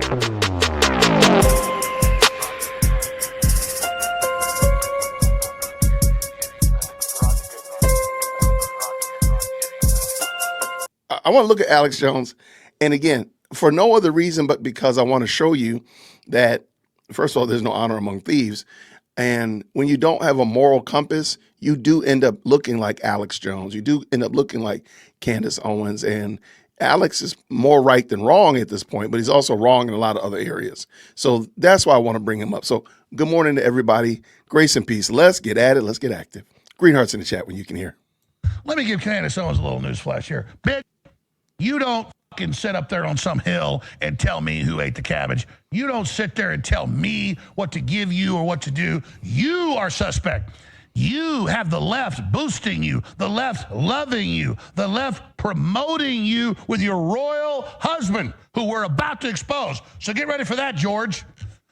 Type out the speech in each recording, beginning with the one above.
I want to look at Alex Jones, and again, for no other reason but because I want to show you that, first of all, there's no honor among thieves. And when you don't have a moral compass, you do end up looking like Alex Jones. You do end up looking like Candace Owens. And Alex is more right than wrong at this point, but he's also wrong in a lot of other areas. So that's why I want to bring him up. So good morning to everybody. Grace and peace. Let's get at it. Let's get active. Green hearts in the chat when you can hear. Let me give Candace Owens a little news flash here. Bitch, you don't fucking sit up there on some hill and tell me who ate the cabbage. You don't sit there and tell me what to give you or what to do. You are suspect. You have the left boosting you, the left loving you, the left promoting you with your royal husband, who we're about to expose. So get ready for that, George.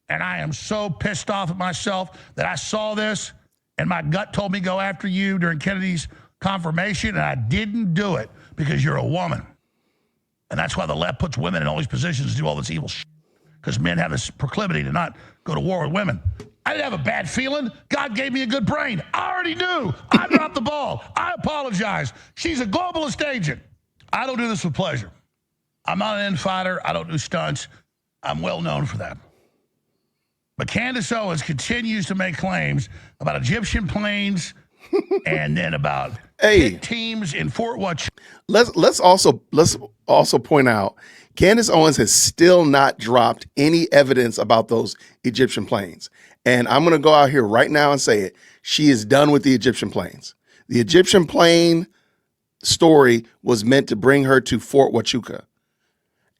And I am so pissed off at myself that I saw this and my gut told me go after you during Kennedy's confirmation, and I didn't do it because you're a woman. And that's why the left puts women in all these positions to do all this evil shit, because men have this proclivity to not go to war with women. I didn't have a bad feeling. God gave me a good brain. I already knew. I dropped the ball. I apologize. She's a globalist agent. I don't do this with pleasure. I'm not an infighter. I don't do stunts. I'm well known for that. But Candace Owens continues to make claims about Egyptian planes and then about teams in Fort Watch. Let's also point out, Candace Owens has still not dropped any evidence about those Egyptian planes. And I'm going to go out here right now and say it. She is done with the Egyptian planes. The Egyptian plane story was meant to bring her to Fort Huachuca.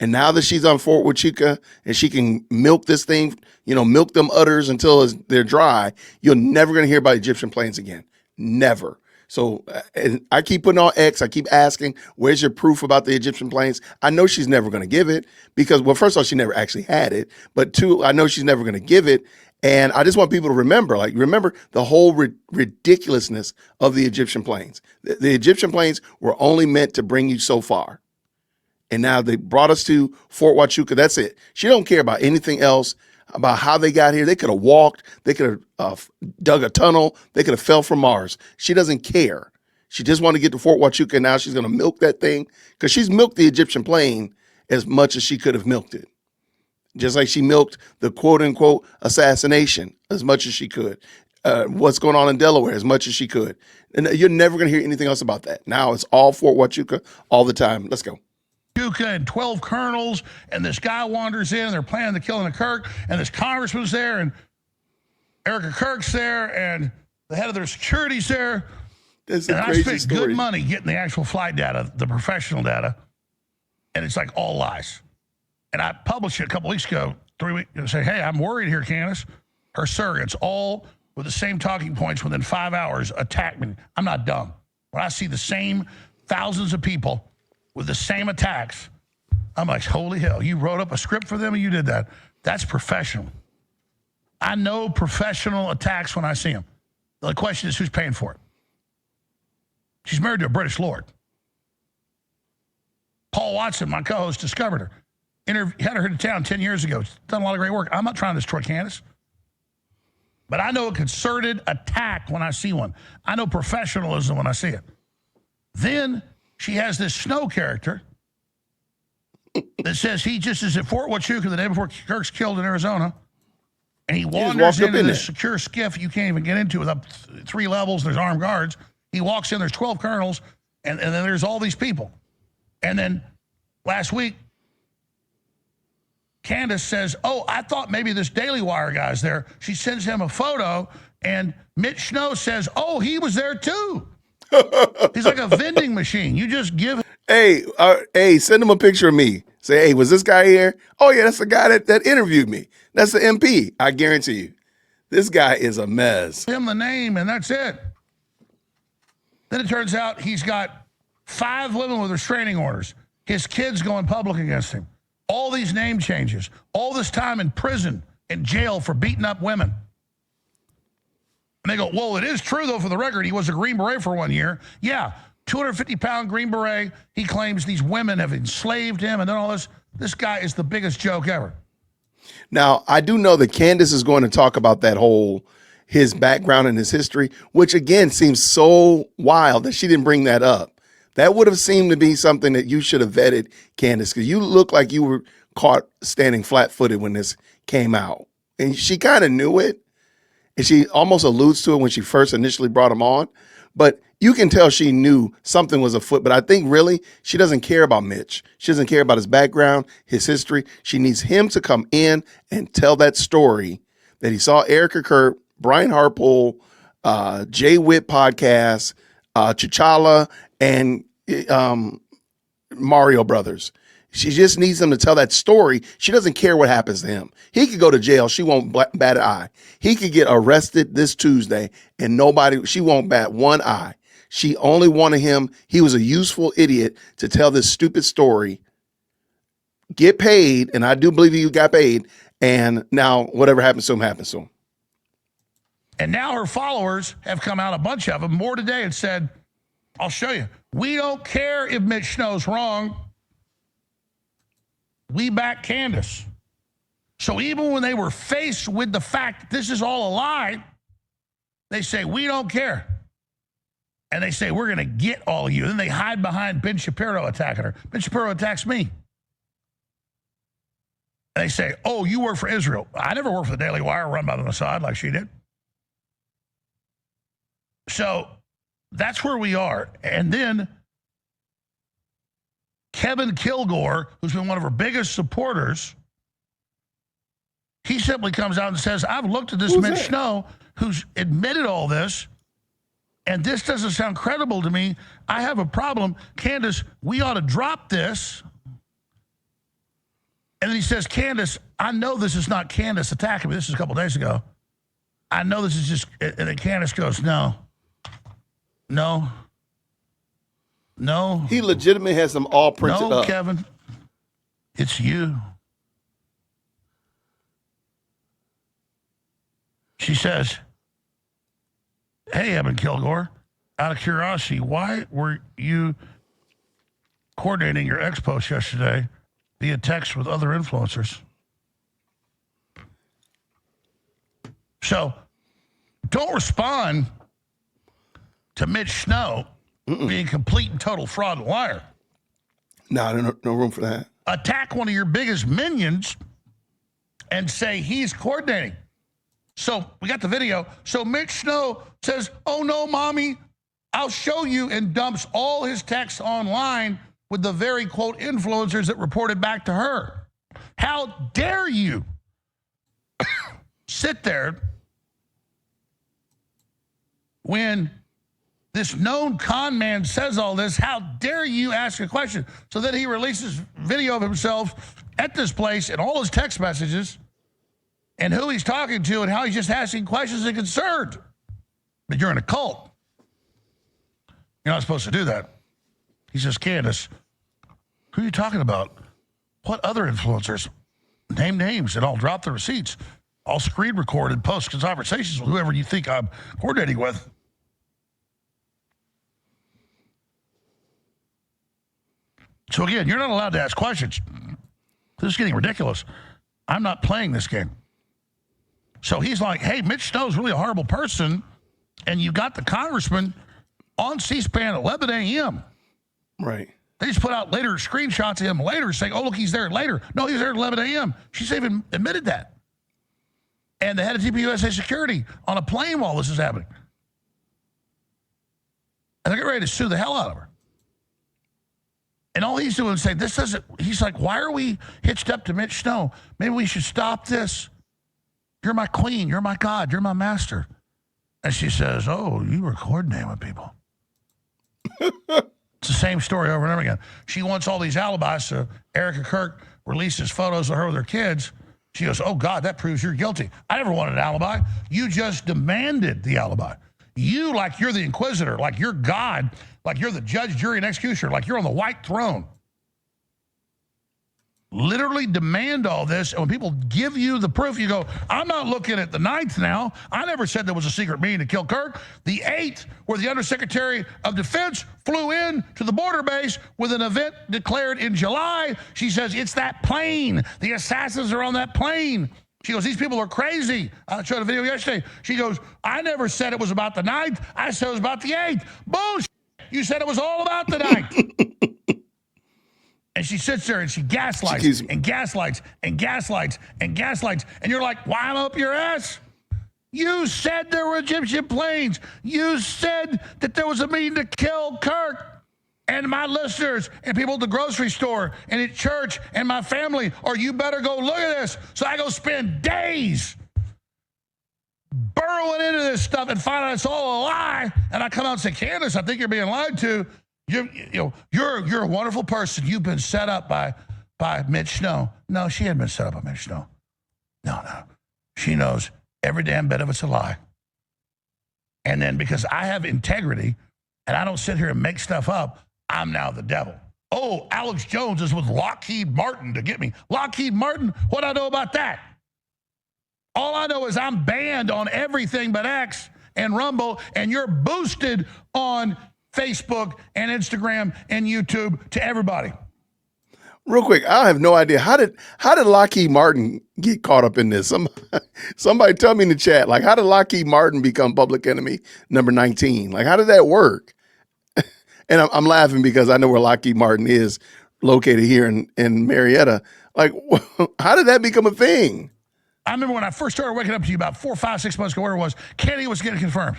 And now that she's on Fort Huachuca and she can milk this thing, milk them udders until they're dry, you're never going to hear about Egyptian planes again. Never. So and I keep putting on X. I keep asking, where's your proof about the Egyptian planes? I know she's never going to give it because, well, first of all, she never actually had it. But two, I know she's never going to give it. And I just want people to remember the whole ridiculousness of the Egyptian planes. The Egyptian planes were only meant to bring you so far. And now they brought us to Fort Huachuca. That's it. She don't care about anything else, about how they got here. They could have walked. They could have dug a tunnel. They could have fell from Mars. She doesn't care. She just wanted to get to Fort Huachuca. And now she's going to milk that thing because she's milked the Egyptian plane as much as she could have milked it. Just like she milked the quote unquote assassination as much as she could. What's going on in Delaware as much as she could. And you're never going to hear anything else about that. Now it's all Fort Huachuca all the time. Let's go. And 12 colonels, and this guy wanders in, and they're planning the killing of Kirk, and this congressman's there, and Erica Kirk's there, and the head of their security's there. That's and a I crazy spent story. good money getting the actual flight data, the professional data, and it's like all lies. And I published it a couple weeks ago, 3 weeks, and say, hey, I'm worried here, Candace. Her surrogates, all with the same talking points within 5 hours, attack me. I'm not dumb. When I see the same thousands of people with the same attacks, I'm like, holy hell, you wrote up a script for them and you did that. That's professional. I know professional attacks when I see them. The question is, who's paying for it? She's married to a British lord. Paul Watson, my co-host, discovered her. Had her to town 10 years ago. She's done a lot of great work. I'm not trying to destroy Candace. But I know a concerted attack when I see one. I know professionalism when I see it. Then she has this Snow character that says he just is at Fort Huachuca the day before Kirk's killed in Arizona. And he wanders into this secure skiff you can't even get into with up 3 levels. There's armed guards. He walks in, there's 12 colonels, and then there's all these people. And then last week, Candace says, oh, I thought maybe this Daily Wire guy's there. She sends him a photo, and Mitch Snow says, oh, he was there too. He's like a vending machine. You just give. Hey, send him a picture of me. Say, hey, was this guy here? Oh, yeah, that's the guy that interviewed me. That's the MP. I guarantee you. This guy is a mess. Him the name, and that's it. Then it turns out he's got 5 women with restraining orders. His kids going public against him. All these name changes. All this time in prison, in jail for beating up women. And they go, well, it is true, though, for the record, he was a Green Beret for 1 year. Yeah, 250-pound Green Beret. He claims these women have enslaved him and then all this. This guy is the biggest joke ever. Now, I do know that Candace is going to talk about his background and his history, which again seems so wild that she didn't bring that up. That would have seemed to be something that you should have vetted, Candace, because you look like you were caught standing flat-footed when this came out. And she kind of knew it. And she almost alludes to it when she first initially brought him on. But you can tell she knew something was afoot. But I think really she doesn't care about Mitch. She doesn't care about his background, his history. She needs him to come in and tell that story that he saw Erica Kurt, Brian Harpool, JWhit Podcast, T'Challa, and Mario Brothers. She just needs them to tell that story. She doesn't care what happens to him. He could go to jail. She won't bat an eye. He could get arrested this Tuesday and she won't bat one eye. She only wanted him. He was a useful idiot to tell this stupid story, get paid. And I do believe he got paid. And now whatever happens to him. And now her followers have come out, a bunch of them, more today, and said, I'll show you. We don't care if Mitch Snow's wrong. We back Candace. So even when they were faced with the fact that this is all a lie, they say, we don't care. And they say, we're going to get all of you. Then they hide behind Ben Shapiro attacking her. Ben Shapiro attacks me. And they say, oh, you work for Israel. I never worked for the Daily Wire run by the Mossad like she did. So that's where we are. And then Kevin Kilgore, who's been one of her biggest supporters, he simply comes out and says, I've looked at this Mitch Snow, who's admitted all this, and this doesn't sound credible to me. I have a problem. Candace, we ought to drop this. And then he says, Candace, I know this is not Candace attacking me. This is a couple days ago. I know this is just, and then Candace goes, no. He legitimately has them all printed up. No, Kevin, it's you. She says, hey, Evan Kilgore, out of curiosity, why were you coordinating your ex post yesterday via text with other influencers? So don't respond to Mitch Snow being complete and total fraud and liar. No room for that. Attack one of your biggest minions and say he's coordinating. So we got the video. So Mitch Snow says, oh no, mommy, I'll show you, and dumps all his texts online with the very quote influencers that reported back to her. How dare you sit there when this known con man says all this? How dare you ask a question? So then he releases video of himself at this place and all his text messages and who he's talking to and how he's just asking questions and concerned. But you're in a cult. You're not supposed to do that. He says, Candace, who are you talking about? What other influencers? Name names, and I'll drop the receipts. I'll screen record and post conversations with whoever you think I'm coordinating with. So again, you're not allowed to ask questions. This is getting ridiculous. I'm not playing this game. So he's like, hey, Mitch Snow's really a horrible person, and you got the congressman on C-SPAN at 11 a.m. Right. They just put out later screenshots of him later saying, oh, look, he's there later. No, he's there at 11 a.m. She's even admitted that. And the head of TPUSA Security on a plane while this is happening. And they're getting ready to sue the hell out of her. And all he's doing is saying, this doesn't, he's like, why are we hitched up to Mitch Snow? Maybe we should stop this. You're my queen. You're my God. You're my master. And she says, oh, you were coordinating with people. It's the same story over and over again. She wants all these alibis. So Erica Kirk releases photos of her with her kids. She goes, oh, God, that proves you're guilty. I never wanted an alibi. You just demanded the alibi. You, like you're the inquisitor, like you're God, like you're the judge, jury, and executioner, like you're on the white throne. literally demand all this. And when people give you the proof, you go, I'm not looking at the 9th now. I never said there was a secret meeting to kill Kirk. The 8th, where the Undersecretary of Defense flew in to the border base with an event declared in July. She says, it's that plane. The assassins are on that plane. She goes, these people are crazy. I showed a video yesterday. She goes, I never said it was about the 9th. I said it was about the 8th. Bullshit. You said it was all about the 9th. And she sits there and she gaslights and gaslights and gaslights and gaslights. And you're like, why up your ass? You said there were Egyptian planes. You said that there was a meeting to kill Kirk. And my listeners and people at the grocery store and at church and my family, or you better go look at this. So I go spend days burrowing into this stuff and find out it's all a lie. And I come out and say, Candace, I think you're being lied to. You're a wonderful person. You've been set up by Mitch Snow. No, she hadn't been set up by Mitch Snow. No. She knows every damn bit of it's a lie. And then because I have integrity and I don't sit here and make stuff up, I'm now the devil. Oh, Alex Jones is with Lockheed Martin to get me. Lockheed Martin? What do I know about that? All I know is I'm banned on everything but X and Rumble, and you're boosted on Facebook and Instagram and YouTube to everybody. Real quick, I have no idea. How did Lockheed Martin get caught up in this? Somebody tell me in the chat, like, how did Lockheed Martin become public enemy number 19? Like, how did that work? And I'm laughing because I know where Lockheed Martin is located here in Marietta. Like, how did that become a thing? I remember when I first started waking up to you about 4, 5, 6 months ago, where it was, Kenny was getting confirmed.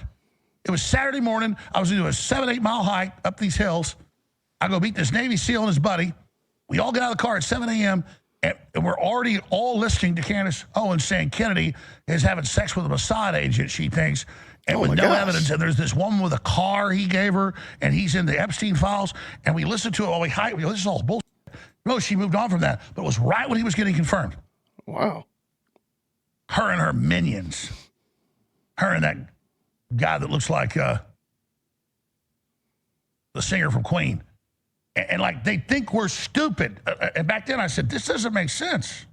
It was Saturday morning. I was going to do a 7-8 mile hike up these hills. I go meet this Navy SEAL and his buddy. We all get out of the car at 7 a.m. and we're already all listening to Candace Owens saying Kennedy is having sex with a Mossad agent, she thinks, and with no evidence. And there's this woman with a car he gave her, and he's in the Epstein files. And we listened to it while we hiked. We go, this is all bullshit. No, she moved on from that. But it was right when he was getting confirmed. Wow. Her and her minions. Her and that guy that looks like the singer from Queen. And like, they think we're stupid. And back then I said, this doesn't make sense.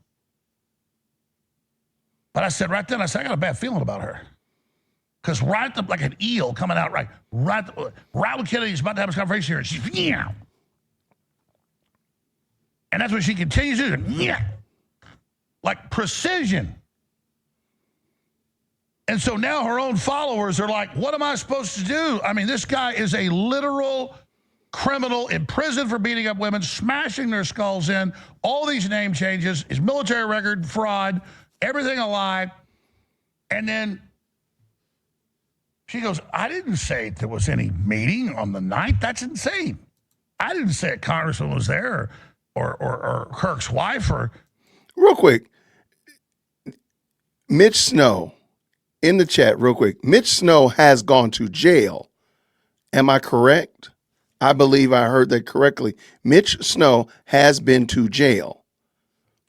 But I said right then, I got a bad feeling about her. Because like an eel coming out right when Kennedy's about to have his conversation here, and she's, yeah. And that's what she continues to do. Yeah. Like precision. And so now her own followers are like, what am I supposed to do? I mean, this guy is a literal criminal in prison for beating up women, smashing their skulls in, all these name changes, his military record, fraud, everything a lie. And then she goes, I didn't say there was any meeting on the 9th. That's insane. I didn't say a congressman was there or Kirk's wife or. Real quick, Mitch Snow in the chat, real quick. Mitch Snow has gone to jail. Am I correct? I believe I heard that correctly. Mitch Snow has been to jail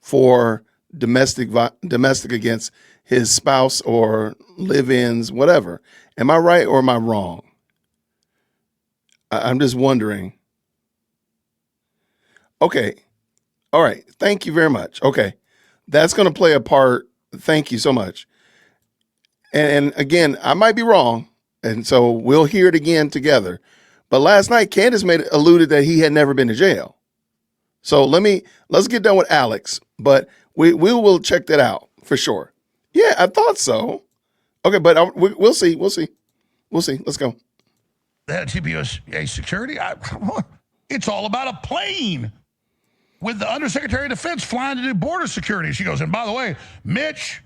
for domestic against his spouse or live-ins, whatever. Am I right or am I wrong? I'm just wondering. Okay. All right. Thank you very much. Okay. That's going to play a part. Thank you so much. And again, I might be wrong. And so we'll hear it again together. But last night, Candace alluded that he had never been to jail. So let's get done with Alex, but we will check that out for sure. Yeah, I thought so. Okay, but we'll see. We'll see. Let's go. That TPUSA security, it's all about a plane with the Undersecretary of Defense flying to do border security. She goes, and by the way, Mitch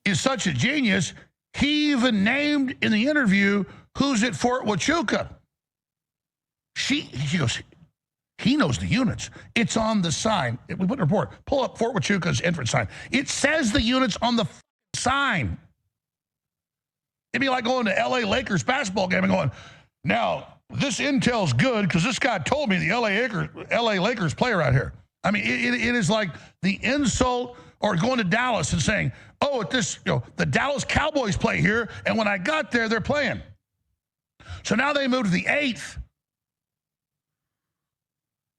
is such a genius. He even named in the interview who's at Fort Huachuca. She goes, he knows the units. It's on the sign. We put a report. Pull up Fort Huachuca's entrance sign. It says the units on the sign. It'd be like going to LA Lakers basketball game and going, now, this intel's good because this guy told me the LA Lakers play right here. I mean, it is like the insult, or going to Dallas and saying, oh, the Dallas Cowboys play here, and when I got there, they're playing. So now they moved to the 8th.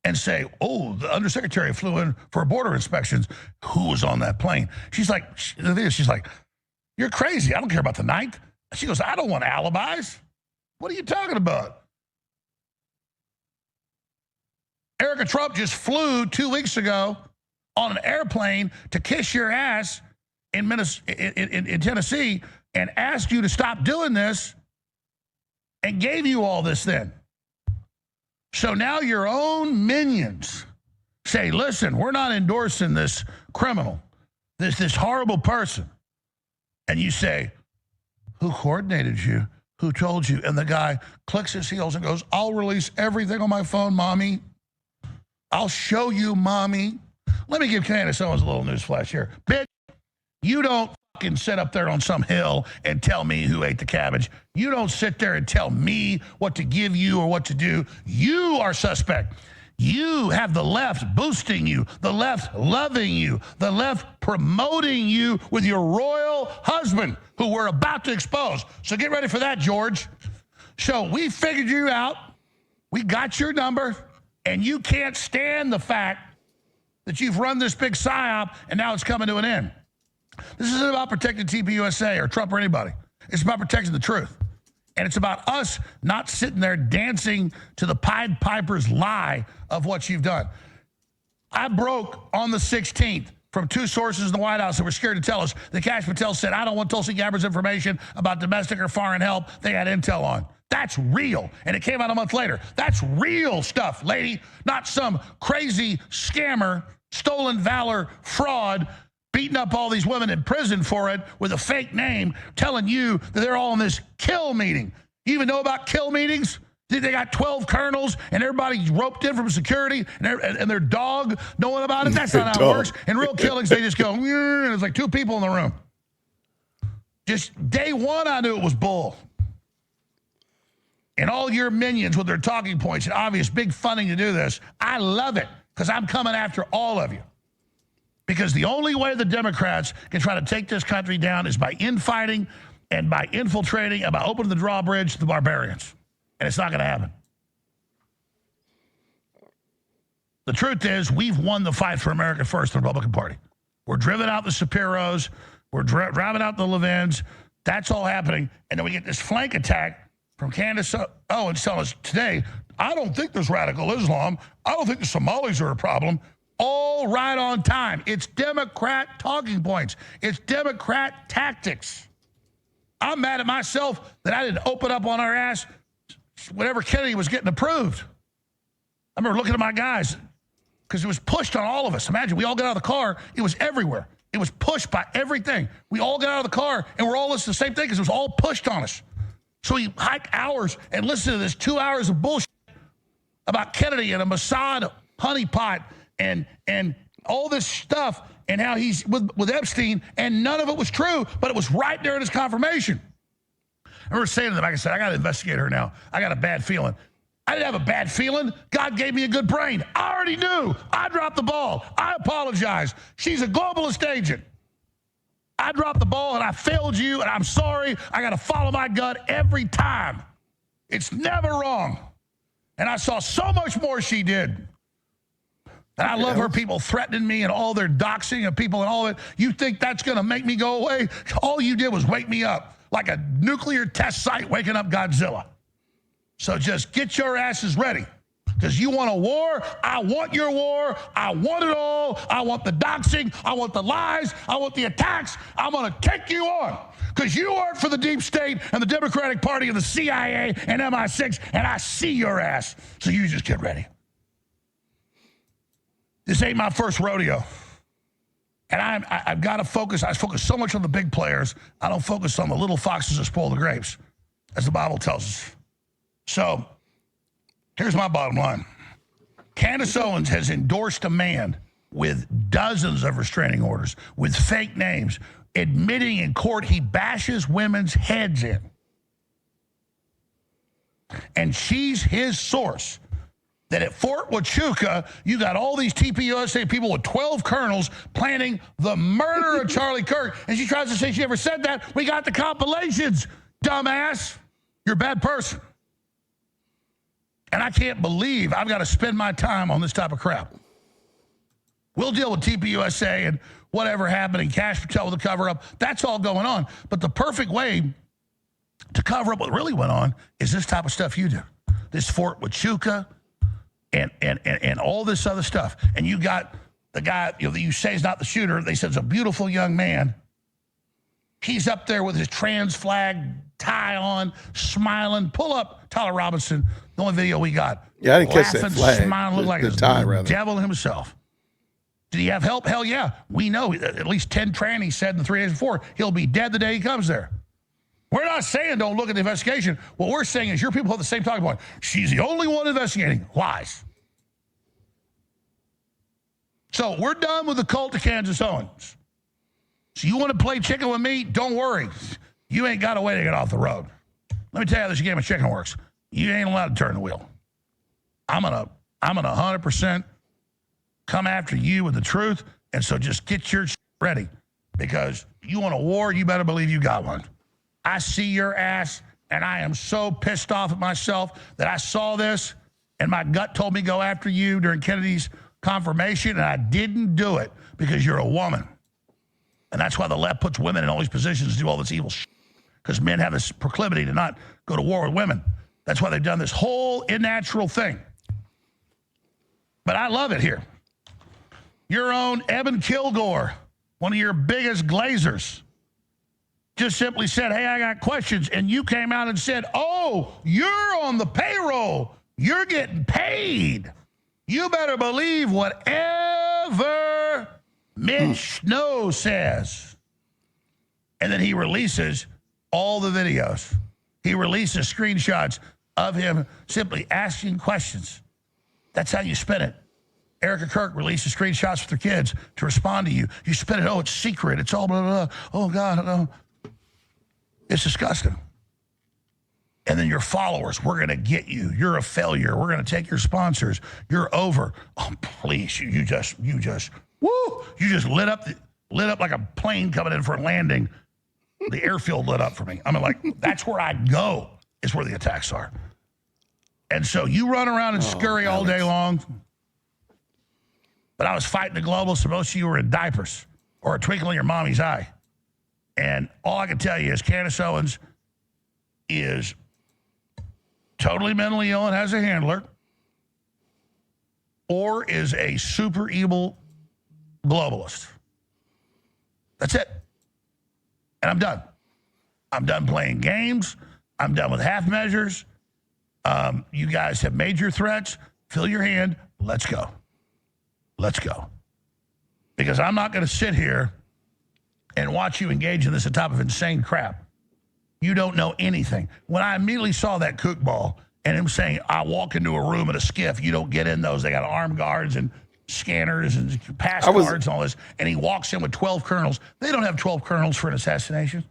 and say, oh, the undersecretary flew in for border inspections. Who was on that plane? She's like, you're crazy. I don't care about the ninth. She goes, I don't want alibis. What are you talking about? Erica Trump just flew 2 weeks ago on an airplane to kiss your ass in Tennessee and asked you to stop doing this and gave you all this then. So now your own minions say, listen, we're not endorsing this criminal, this horrible person. And you say, who coordinated you? Who told you? And the guy clicks his heels and goes, I'll release everything on my phone, mommy. I'll show you, mommy. Let me give Candace Owens a little news flash here. Bitch, you don't fucking sit up there on some hill and tell me who ate the cabbage. You don't sit there and tell me what to give you or what to do. You are suspect. You have the left boosting you, the left loving you, the left promoting you with your royal husband, who we're about to expose. So get ready for that, George. So we figured you out. We got your number, and you can't stand the fact that you've run this big psyop and now it's coming to an end. This isn't about protecting TPUSA or Trump or anybody. It's about protecting the truth. And it's about us not sitting there dancing to the Pied Piper's lie of what you've done. I broke on the 16th from two sources in the White House that were scared to tell us that Kash Patel said, I don't want Tulsi Gabbard's information about domestic or foreign help they had intel on. That's real. And it came out a month later. That's real stuff, lady. Not some crazy scammer, stolen valor fraud, beating up all these women in prison for it with a fake name, telling you that they're all in this kill meeting. You even know about kill meetings? They got 12 colonels and everybody's roped in from security and their dog knowing about it? That's not how it works. In real killings, they just go, and there's like two people in the room. Just day one, I knew it was bull. And all your minions with their talking points and obvious big funding to do this, I love it because I'm coming after all of you. Because the only way the Democrats can try to take this country down is by infighting and by infiltrating and by opening the drawbridge to the barbarians. And it's not going to happen. The truth is, we've won the fight for America First, the Republican Party. We're driven out the Shapiros. We're driving out the Levins. That's all happening. And then we get this flank attack from Candace Owens telling us today, I don't think there's radical Islam. I don't think the Somalis are a problem. All right on time. It's Democrat talking points. It's Democrat tactics. I'm mad at myself that I didn't open up on our ass whenever Kennedy was getting approved. I remember looking at my guys because it was pushed on all of us. Imagine, we all got out of the car. It was everywhere. It was pushed by everything. We all got out of the car, and we're all listening to the same thing because it was all pushed on us. So we hike hours and listen to this 2 hours of bullshit about Kennedy and a Mossad honeypot and all this stuff and how he's with Epstein, and none of it was true, but it was right there in his confirmation. I remember saying to them, like I said, I got to investigate her now. I got a bad feeling. I didn't have a bad feeling. God gave me a good brain. I already knew. I dropped the ball. I apologize. She's a globalist agent. I dropped the ball and I failed you, and I'm sorry. I got to follow my gut every time. It's never wrong. And I saw so much more she did. And I love her people threatening me and all their doxing of people and all of it. You think that's going to make me go away? All you did was wake me up like a nuclear test site waking up Godzilla. So just get your asses ready. Because you want a war? I want your war. I want it all. I want the doxing. I want the lies. I want the attacks. I'm going to take you on. Because you aren't for the deep state and the Democratic Party and the CIA and MI6, and I see your ass. So you just get ready. This ain't my first rodeo. And I've got to focus. I focus so much on the big players. I don't focus on the little foxes that spoil the grapes, as the Bible tells us. So here's my bottom line. Candace Owens has endorsed a man with dozens of restraining orders, with fake names, admitting in court he bashes women's heads in. And she's his source. That at Fort Huachuca, you got all these TPUSA people with 12 colonels planning the murder of Charlie Kirk. And she tries to say she never said that. We got the compilations, dumbass. You're a bad person. And I can't believe I've got to spend my time on this type of crap. We'll deal with TPUSA and whatever happened in Cash Patel with the cover-up. That's all going on. But the perfect way to cover up what really went on is this type of stuff you do. This Fort Huachuca and all this other stuff. And you got the guy that you say is not the shooter. They said it's a beautiful young man. He's up there with his trans flag tie on, smiling. Pull up Tyler Robinson, the only video we got. Yeah, I didn't catch that Laughing, flag. smiling, look like the tie, rather. devil himself. Did he have help? Hell yeah. We know at least 10 trannies said in the 3 days before he'll be dead the day he comes there. We're not saying don't look at the investigation. What we're saying is your people have the same talking point. She's the only one investigating. Lies. So we're done with the cult of Kansas Owens. So you want to play chicken with me? Don't worry. You ain't got a way to get off the road. Let me tell you how this game of chicken works. You ain't allowed to turn the wheel. I'm gonna 100% come after you with the truth, and so just get your ready, because you want a war, you better believe you got one. I see your ass, and I am so pissed off at myself that I saw this, and my gut told me go after you during Kennedy's confirmation, and I didn't do it because you're a woman. And that's why the left puts women in all these positions to do all this evil shit, because men have this proclivity to not go to war with women. That's why they've done this whole unnatural thing. But I love it here. Your own Evan Kilgore, one of your biggest glazers, just simply said, hey, I got questions. And you came out and said, oh, you're on the payroll. You're getting paid. You better believe whatever Mitch Snow says. And then he releases all the videos. He releases screenshots of him simply asking questions. That's how you spin it. Erica Kirk releases screenshots with her kids to respond to you. You spin it, oh, it's secret. It's all blah, blah, blah. Oh, God, no. It's disgusting. And then your followers, we're going to get you. You're a failure. We're going to take your sponsors. You're over. Oh, please, you just lit up like a plane coming in for a landing. The airfield lit up for me. I mean, like, that's where I go, is where the attacks are. And so you run around and scurry all day long. But I was fighting the globalists, so most of you were in diapers or a twinkle in your mommy's eye. And all I can tell you is Candace Owens is totally mentally ill and has a handler, or is a super evil globalist. That's it. And I'm done. I'm done playing games. I'm done with half measures. You guys have made your threats. Fill your hand. Let's go. Let's go. Because I'm not going to sit here and watch you engage in this type of insane crap. You don't know anything. When I immediately saw that kook ball and him saying, I walk into a room at a skiff, you don't get in those. They got armed guards and scanners and pass cards and all this. And he walks in with 12 colonels. They don't have 12 colonels for an assassination.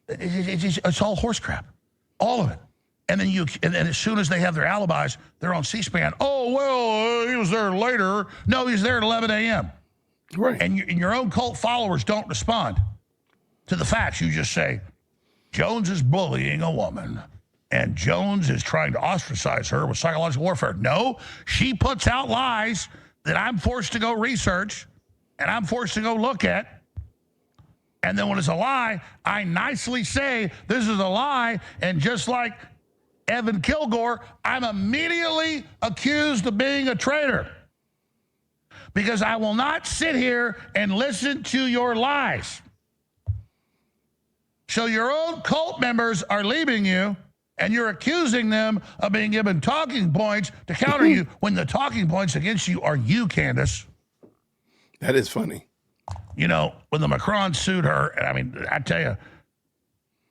It's all horse crap. All of it. And then as soon as they have their alibis, they're on C-SPAN. Oh, well, he was there later. No, he was there at 11 a.m. Right. And your own cult followers don't respond to the facts. You just say, Jones is bullying a woman, and Jones is trying to ostracize her with psychological warfare. No, she puts out lies that I'm forced to go research, and I'm forced to go look at. And then when it's a lie, I nicely say, this is a lie, and just like Evan Kilgore, I'm immediately accused of being a traitor, because I will not sit here and listen to your lies. So your own cult members are leaving you, and you're accusing them of being given talking points to counter you, when the talking points against you are you, Candace. That is funny. You know, when the Macron sued her, and I mean, I tell you,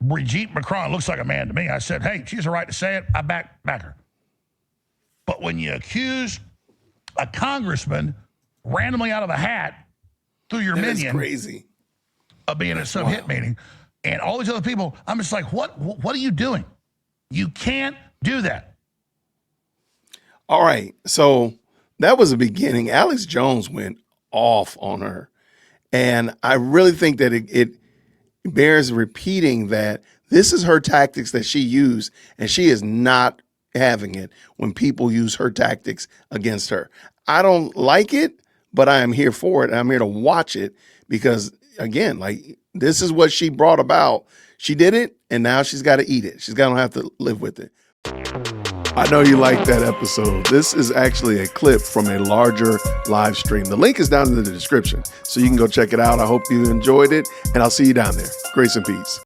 Brigitte Macron looks like a man to me. I said, hey, she has a right to say it. I back her. But when you accuse a congressman randomly out of a hat through your minion, crazy, of being at some hit meeting, and all these other people, I'm just like, what are you doing? You can't do that. All right. So that was the beginning. Alex Jones went off on her. And I really think that it bears repeating that this is her tactics that she used, and she is not having it when people use her tactics against her. I don't like it, but I am here for it. I'm here to watch it because, again, like, this is what she brought about. She did it, and now she's got to eat it. She's going to have to live with it. I know you liked that episode. This is actually a clip from a larger live stream. The link is down in the description, so you can go check it out. I hope you enjoyed it, and I'll see you down there. Grace and peace.